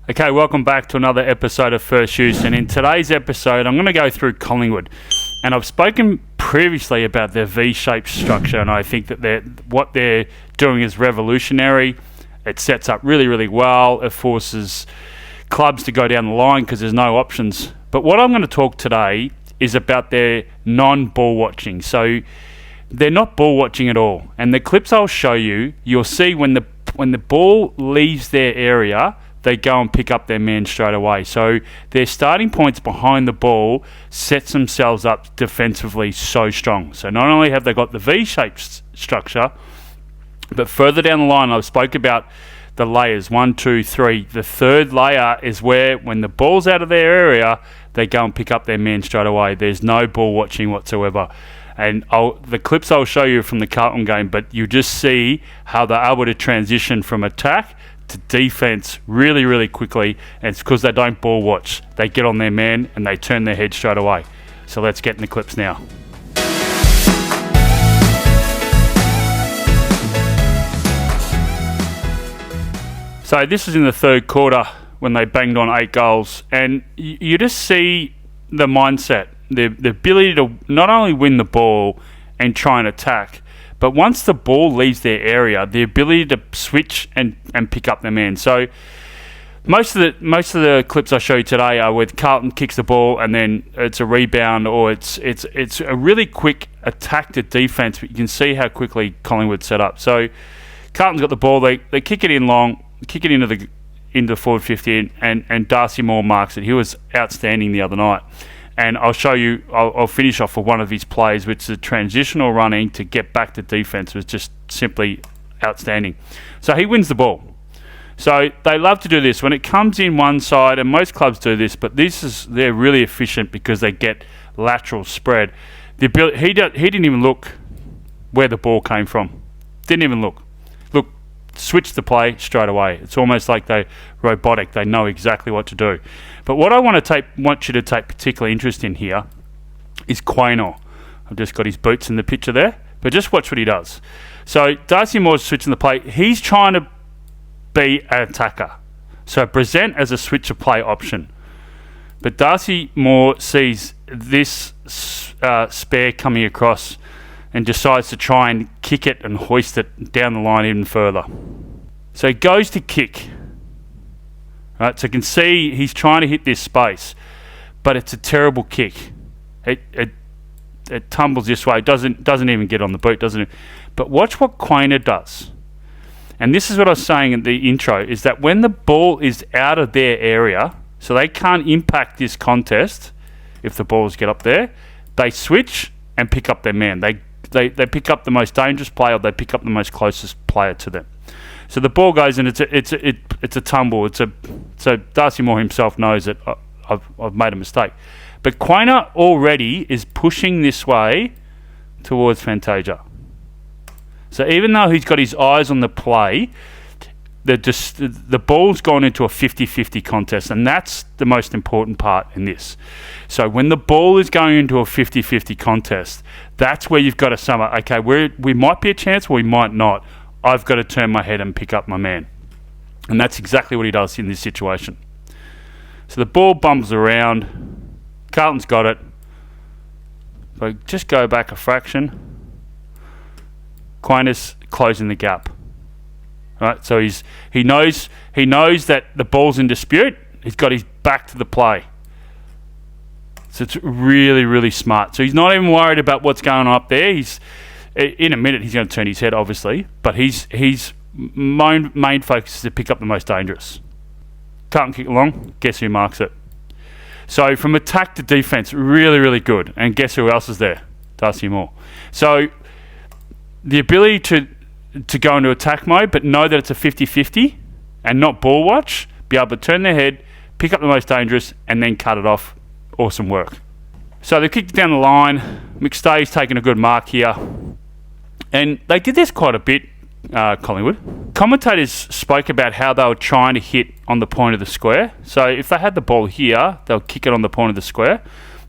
Okay, welcome back to another episode of First Use, and in today's episode I'm going to go through Collingwood. And I've spoken previously about their V-shaped structure, and I think that what they're doing is revolutionary. It sets up really, really well. It forces clubs to go down the line because there's no options. But what I'm going to talk today is about their non-ball watching. So they're not ball watching at all. And the clips I'll show you, you'll see when the ball leaves their area, they go and pick up their man straight away. So their starting points behind the ball sets themselves up defensively so strong. So not only have they got the V-shaped structure, but further down the line, I've spoke about the layers, 1, 2, 3. The third layer is where when the ball's out of their area, they go and pick up their man straight away. There's no ball watching whatsoever. And the clips I'll show you from the Carlton game, but you just see how they're able to transition from attack to defense really, really quickly, and it's because they don't ball watch. They get on their man and they turn their head straight away. So let's get in the clips now. So this is in the third quarter when they banged on 8 goals, and you just see the mindset, the ability to not only win the ball and try and attack, but once the ball leaves their area, the ability to switch and pick up their man. So most of the clips I show you today are where Carlton kicks the ball and then it's a rebound, or it's a really quick attack to defense. But you can see how quickly Collingwood set up. So Carlton's got the ball, they kick it in long, kick it into the forward 50, and Darcy Moore marks it. He was outstanding the other night. And I'll show you, I'll finish off with one of his plays, which is the transitional running to get back to defense, was just simply outstanding. So he wins the ball. So they love to do this. When it comes in one side, and most clubs do this, but they're really efficient because they get lateral spread. He didn't even look where the ball came from. Didn't even look. Switch the play straight away. It's almost like they're robotic. They know exactly what to do. But what I want you to take particular interest in here is Quaynor. I've just got his boots in the picture there, but just watch what he does. So Darcy Moore's switching the play. He's trying to be an attacker, so present as a switch of play option. But Darcy Moore sees this spare coming across and decides to try and kick it and hoist it down the line even further. So he goes to kick. Right, so you can see he's trying to hit this space, but it's a terrible kick. It tumbles this way. It doesn't even get on the boot, doesn't it? But watch what Quaynor does. And this is what I was saying in the intro, is that when the ball is out of their area, so they can't impact this contest if the balls get up there, they switch and pick up their man. They pick up the most dangerous player, or they pick up the most closest player to them. So the ball goes, and it's a tumble. So Darcy Moore himself knows that I've made a mistake. But Quaynor already is pushing this way towards Fantasia. So even though he's got his eyes on the play, the ball's gone into a 50-50 contest, and that's the most important part in this. So when the ball is going into a 50-50 contest, that's where you've got to sum up, okay, we might be a chance or we might not. I've got to turn my head and pick up my man. And that's exactly what he does in this situation. So the ball bumps around. Carlton's got it. So just go back a fraction. Quaynor's closing the gap. Right, so he knows that the ball's in dispute. He's got his back to the play. So it's really, really smart. So he's not even worried about what's going on up there. In a minute he's going to turn his head, obviously, but his main focus is to pick up the most dangerous. Carlton kick along. Guess who marks it? So from attack to defense, really, really good. And guess who else is there? Darcy Moore. So the ability to go into attack mode, but know that it's a 50-50 and not ball watch, be able to turn their head, pick up the most dangerous, and then cut it off. Awesome work. So they kicked it down the line. McStay's taking a good mark here. And they did this quite a bit, Collingwood. Commentators spoke about how they were trying to hit on the point of the square. So if they had the ball here, they'll kick it on the point of the square.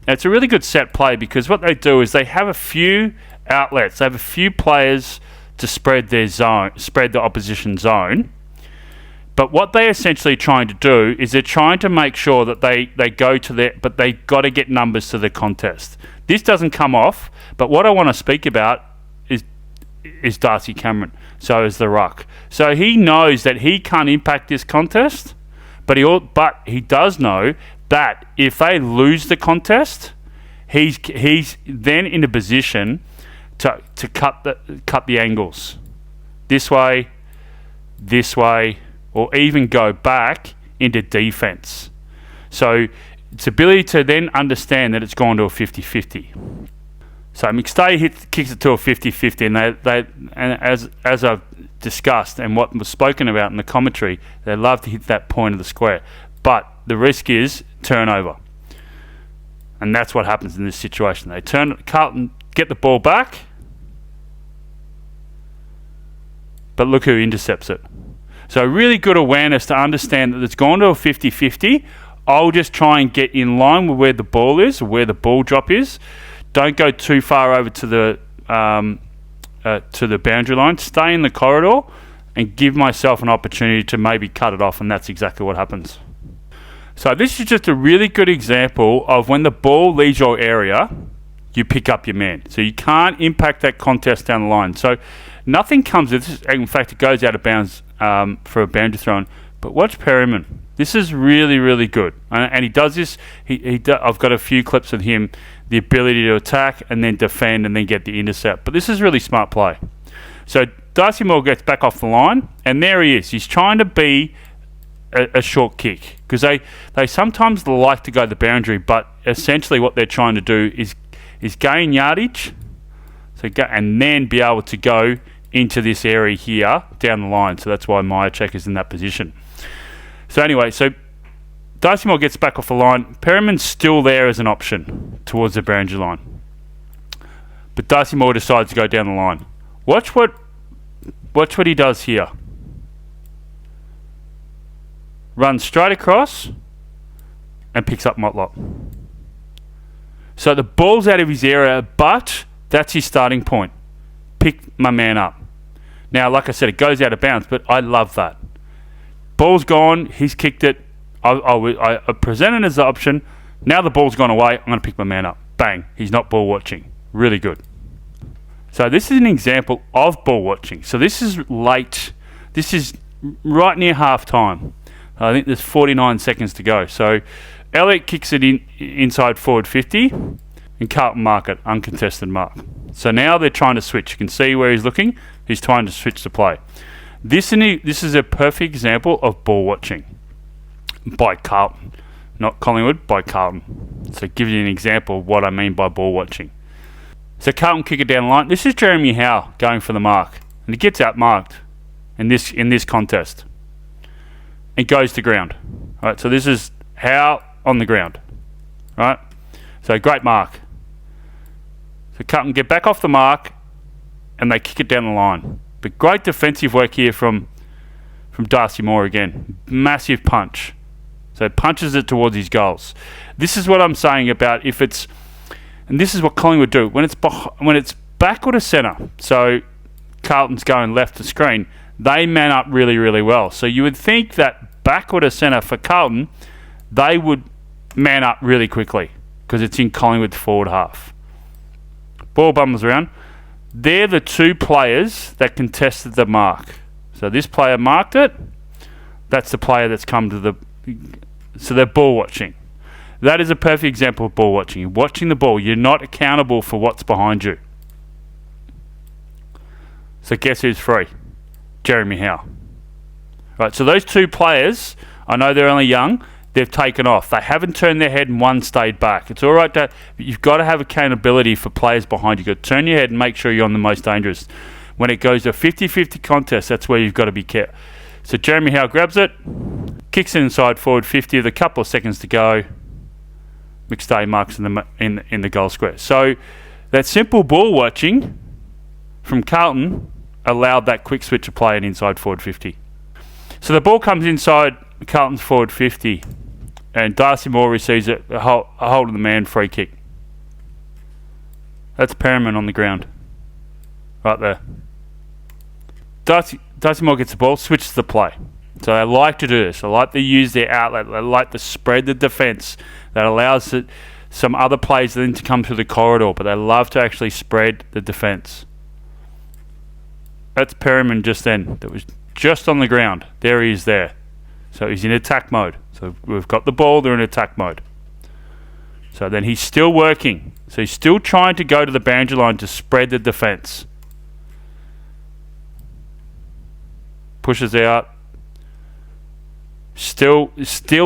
And it's a really good set play, because what they do is they have a few outlets. They have a few players to spread the opposition zone. But what they're essentially trying to do is they're trying to make sure that they go to their, but they got to get numbers to the contest. This doesn't come off, but what I want to speak about is Darcy Cameron. So is the ruck. So he knows that he can't impact this contest, but he does know that if they lose the contest, he's then in a position to cut the angles this way, or even go back into defence. So its ability to then understand that it's gone to a 50-50. So McStay kicks it to a 50-50, and as I've discussed and what was spoken about in the commentary, they love to hit that point of the square. But the risk is turnover. And that's what happens in this situation. Carlton get the ball back, but look who intercepts it. So really good awareness to understand that it's gone to a 50-50. I'll just try and get in line with where the ball is, or where the ball drop is. Don't go too far over to the boundary line. Stay in the corridor and give myself an opportunity to maybe cut it off, and that's exactly what happens. So this is just a really good example of when the ball leaves your area, you pick up your man. So you can't impact that contest down the line. So nothing comes of this. In fact, it goes out of bounds for a boundary throw. But watch Perryman. This is really, really good. And he does this. I've got a few clips of him, the ability to attack and then defend and then get the intercept. But this is really smart play. So Darcy Moore gets back off the line, and there he is. He's trying to be a short kick, because they sometimes like to go the boundary, but essentially what they're trying to do is gain yardage, and then be able to go into this area here down the line. So that's why Myercheck is in that position. So anyway, so Darcy Moore gets back off the line. Perryman's still there as an option towards the boundary line, but Darcy Moore decides to go down the line. Watch what he does here. Runs straight across and picks up Motlop. So the ball's out of his area, but that's his starting point. Pick my man up. Now, like I said, it goes out of bounds, but I love that. Ball's gone. He's kicked it. I presented as the option. Now the ball's gone away. I'm going to pick my man up. Bang. He's not ball watching. Really good. So this is an example of ball watching. So this is late. This is right near half time. I think there's 49 seconds to go. So Elliott kicks it inside forward 50, and Carlton mark it, uncontested mark. So now they're trying to switch. You can see where he's looking. He's trying to switch the play. This is a perfect example of ball watching by Carlton. Not Collingwood, by Carlton. So it gives you an example of what I mean by ball watching. So Carlton kick it down the line. This is Jeremy Howe going for the mark, and he gets outmarked in this contest. And goes to ground. Right, so this is Howe on the ground. Right? So great mark. So Carlton get back off the mark and they kick it down the line. But great defensive work here from Darcy Moore again. Massive punch. So punches it towards his goals. This is what I'm saying about and this is what Collingwood do. When it's backward to centre, so Carlton's going left to screen, they man up really, really well. So you would think that backward to centre for Carlton, they would man up really quickly because it's in Collingwood's forward half. Ball bumbles around. They're the two players that contested the mark. So this player marked it. That's the player that's come to so they're ball watching. That is a perfect example of ball watching. You're watching the ball. You're not accountable for what's behind you. So guess who's free? Jeremy Howe. Right, so those two players, I know they're only young, they've taken off. They haven't turned their head and one stayed back. It's all right, but you've got to have accountability for players behind you. You've got to turn your head and make sure you're on the most dangerous. When it goes to a 50-50 contest, that's where you've got to be careful. So Jeremy Howe grabs it, kicks it inside forward 50 with a couple of seconds to go. McStay marks in the goal square. So that simple ball watching from Carlton allowed that quick switch of play and inside forward 50. So the ball comes inside Carlton's forward 50 and Darcy Moore receives a hold of the man, free kick. That's Perryman on the ground. Right there. Darcy Moore gets the ball, switches the play. So they like to do this. They like to use their outlet. They like to spread the defence. That allows some other players then to come through the corridor, but they love to actually spread the defence. That's Perryman just then. That was just on the ground. There he is there. So he's in attack mode. So we've got the ball, they're in attack mode. So then he's still working. So he's still trying to go to the boundary line to spread the defence. Pushes out. Still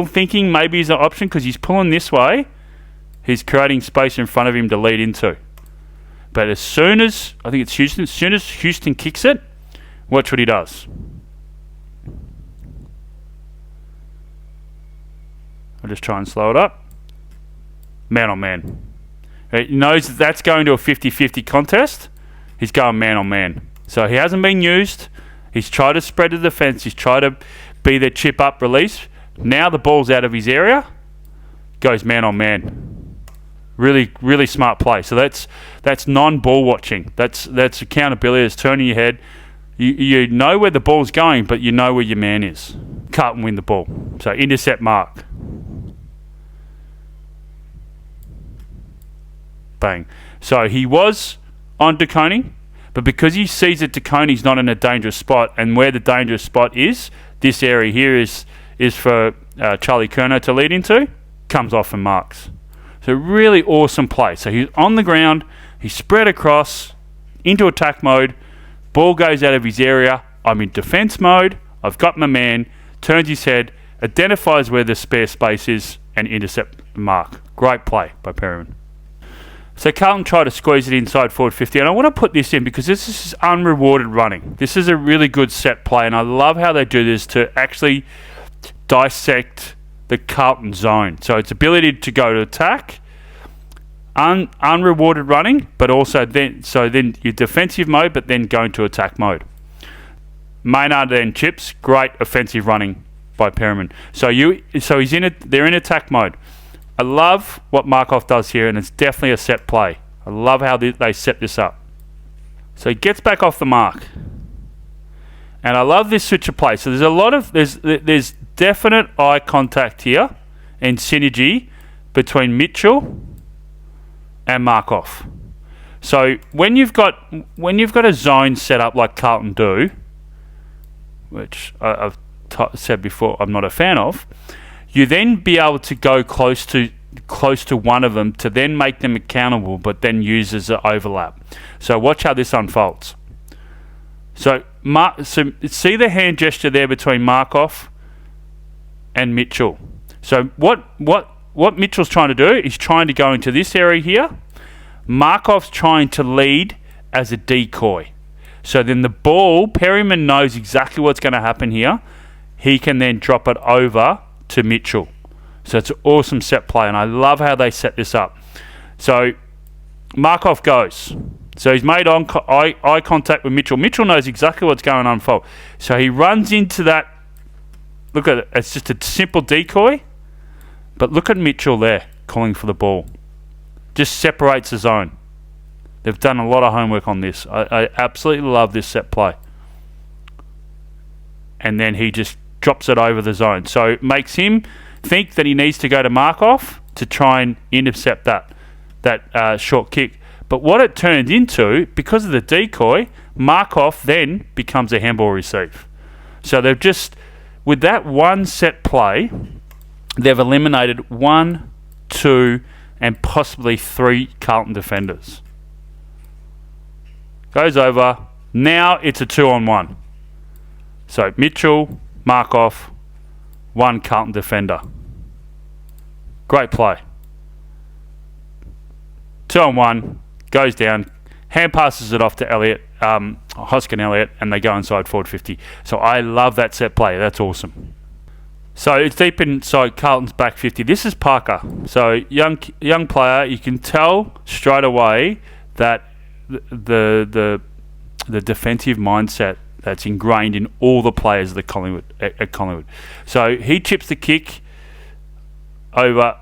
thinking maybe he's an option because he's pulling this way. He's creating space in front of him to lead into. But as soon as, I think it's Houston, as soon as Houston kicks it, watch what he does. I'll just try and slow it up. Man on man. He knows that that's going to a 50-50 contest. He's going man on man. So he hasn't been used. He's tried to spread the defence. He's tried to be the chip up release. Now the ball's out of his area. Goes man on man. Really, really smart play. So that's non-ball watching. That's accountability. It's turning your head. You know where the ball's going, but you know where your man is. Carlton win the ball. So intercept mark. Bang. So he was on De Koning, but because he sees that De Koning's not in a dangerous spot, and where the dangerous spot is, this area here is for Charlie Curnow to lead into, comes off and marks. So really awesome play. So he's on the ground, he's spread across into attack mode, ball goes out of his area, I'm in defence mode, I've got my man, turns his head, identifies where the spare space is, and intercept the mark. Great play by Perryman. So Carlton tried to squeeze it inside forward 50, and I want to put this in because this is unrewarded running. This is a really good set play, and I love how they do this to actually dissect the Carlton zone. So its ability to go to attack, unrewarded running, but also then your defensive mode, but then going to attack mode. Maynard then chips, great offensive running by Perryman. So they're in attack mode. I love what Markov does here, and it's definitely a set play. I love how they set this up. So he gets back off the mark, and I love this switch of play. So there's definite eye contact here and synergy between Mitchell and Markov. So when you've got a zone set up like Carlton do, which I've said before I'm not a fan of, you then be able to go close to one of them to then make them accountable, but then use as an overlap. So watch how this unfolds. So see the hand gesture there between Markov and Mitchell. So what Mitchell's trying to do is trying to go into this area here. Markov's trying to lead as a decoy. So then the ball, Perryman knows exactly what's going to happen here. He can then drop it over to Mitchell. So it's an awesome set play, and I love how they set this up. So Markov goes. So he's made eye contact with Mitchell. Mitchell knows exactly what's going to unfold. So he runs into that. Look at it. It's just a simple decoy. But look at Mitchell there calling for the ball. Just separates the zone. They've done a lot of homework on this. I absolutely love this set play. And then he just drops it over the zone. So it makes him think that he needs to go to Markov to try and intercept that short kick. But what it turned into, because of the decoy, Markov then becomes a handball receive. So they've just, with that one set play, they've eliminated 1, 2, and possibly 3 Carlton defenders. Goes over. Now it's a 2-on-1. So Mitchell, Markov, 1 Carlton defender. Great play. 2-on-1, goes down, hand passes it off to Elliott, Hoskin Elliott, and they go inside forward 50. So I love that set play. That's awesome. So it's deep inside Carlton's back 50. This is Parker. So young player. You can tell straight away that the defensive mindset that's ingrained in all the players at Collingwood. So he chips the kick over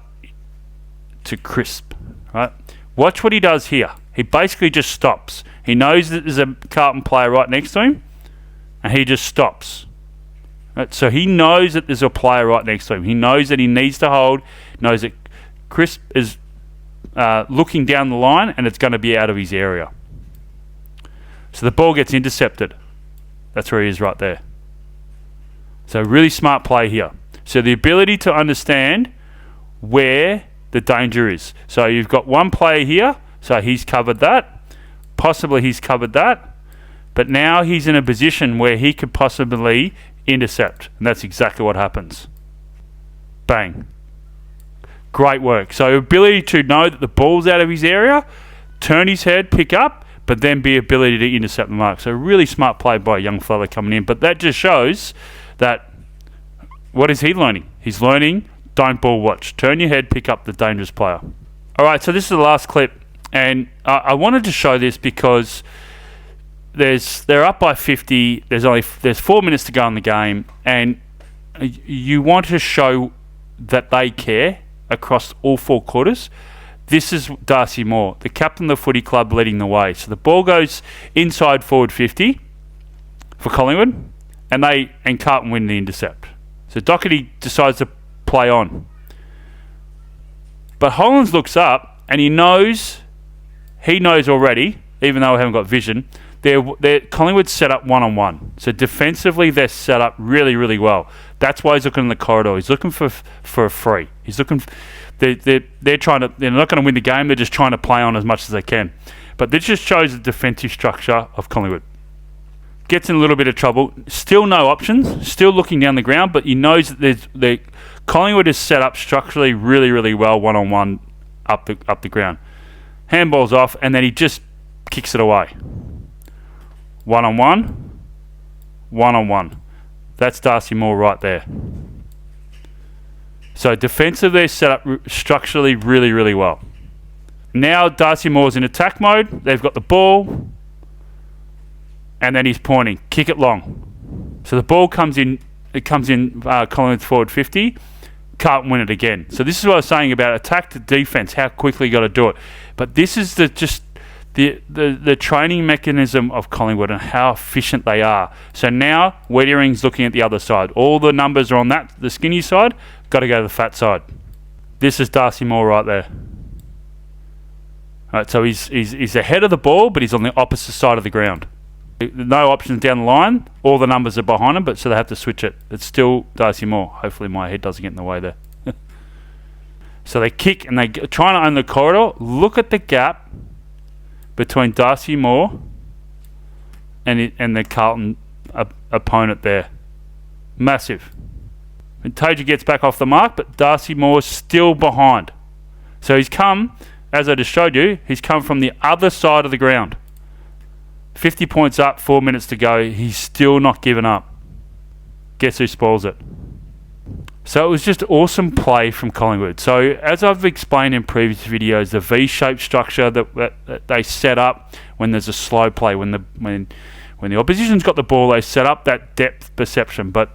to Crisp. Right. Watch what he does here. He basically just stops. He knows that there's a Carlton player right next to him, and he just stops. Right? So he knows that there's a player right next to him. He knows that he needs to hold, knows that Chris is looking down the line and it's going to be out of his area. So the ball gets intercepted. That's where he is right there. So really smart play here. So the ability to understand where the danger is. So you've got one player here, so he's covered that. Possibly he's covered that. But now he's in a position where he could possibly intercept. And that's exactly what happens. Bang. Great work. So ability to know that the ball's out of his area, turn his head, pick up, but then be ability to intercept the mark. So really smart play by a young fella coming in. But that just shows that what is he learning? He's learning, don't ball watch. Turn your head, pick up the dangerous player. All right, so this is the last clip. And I wanted to show this because they're up by 50. There's 4 minutes to go in the game. And you want to show that they care across all 4 quarters. This is Darcy Moore, the captain of the footy club, leading the way. So the ball goes inside forward 50 for Collingwood, and Carlton win the intercept. So Doherty decides to play on. But Hollands looks up and he knows already, even though we haven't got vision, Collingwood's set up one-on-one. So defensively, they're set up really, really well. That's why he's looking in the corridor. He's looking for a free. He's looking. They're trying to. They're not going to win the game. They're just trying to play on as much as they can. But this just shows the defensive structure of Collingwood. Gets in a little bit of trouble. Still no options. Still looking down the ground. But he knows that Collingwood is set up structurally really, really well one-on-one up the ground. Handball's off, and then he just kicks it away. One-on-one. That's Darcy Moore right there. So defensively, they're set up structurally really, really well. Now Darcy Moore's in attack mode. They've got the ball. And then he's pointing. Kick it long. So the ball comes in. It comes in Collingwood's forward 50. Can't win it again. So this is what I was saying about attack to defence, how quickly you got to do it. But this is the training mechanism of Collingwood and how efficient they are. So now Weitering's looking at the other side. All the numbers are on the skinny side. Got to go to the fat side. This is Darcy Moore right there. All right, so he's ahead of the ball, but he's on the opposite side of the ground. No options down the line. All the numbers are behind him, but so they have to switch it. It's still Darcy Moore. Hopefully my head doesn't get in the way there. So they kick and they trying to own the corridor. Look at the gap between Darcy Moore and the Carlton opponent there. Massive. And Toja gets back off the mark, but Darcy Moore's still behind. So he's come, as I just showed you, he's come from the other side of the ground. 50 points up, 4 minutes to go. He's still not given up. Guess who spoils it? So it was just awesome play from Collingwood. So as I've explained in previous videos, the V-shaped structure that they set up when there's a slow play, when the opposition's got the ball, they set up that depth perception. But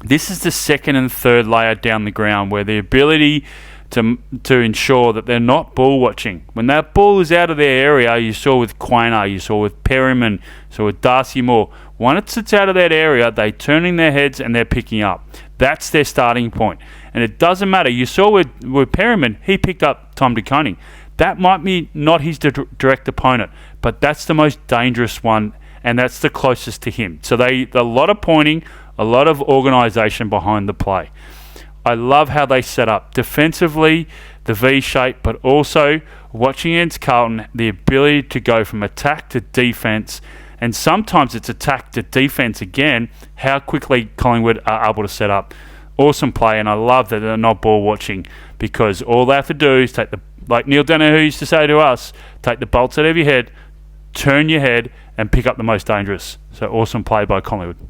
this is the second and third layer down the ground where the ability to ensure that they're not ball watching. When that ball is out of their area, you saw with Quaynor, you saw with Perryman, you saw with Darcy Moore. Once it's out of that area, they're turning their heads and they're picking up. That's their starting point. And it doesn't matter. You saw with Perryman, he picked up Tom De Koning. That might be not his direct opponent, but that's the most dangerous one, and that's the closest to him. So a lot of pointing, a lot of organisation behind the play. I love how they set up defensively, the V shape, but also watching against Carlton, the ability to go from attack to defence, and sometimes it's attack to defence again, how quickly Collingwood are able to set up. Awesome play, and I love that they're not ball watching, because all they have to do is like Neil Danaher used to say to us, take the bolts out of your head, turn your head, and pick up the most dangerous. So awesome play by Collingwood.